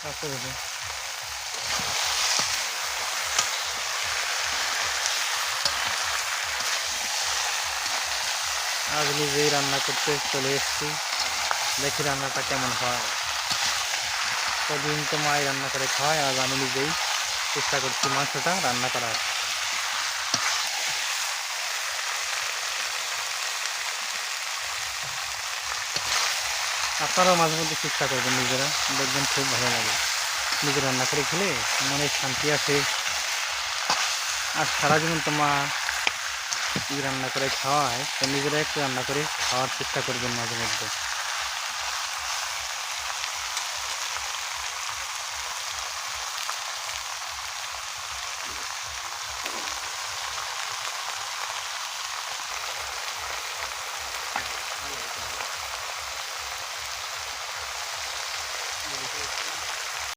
তারপরে আজ নিজেই রান্না করতে চলে এসেছি, দেখি রান্নাটা কেমন হয়। কদিন তো মাই রান্না করে খাওয়ায়, আজ আমি নিজেই চেষ্টা করছি মাংসটা রান্না করার। আপনারাও মাঝে মধ্যে চেষ্টা করবেন নিজেরা, দেখবেন খুব ভালো লাগে। নিজে রান্না করে খেলে মনে শান্তি আসে। আর সারা জীবন তো মা রান্না করে খাওয়ায়, তো নিজেরা একটু রান্না করে খাওয়ার চেষ্টা করবেন মাঝে মধ্যে।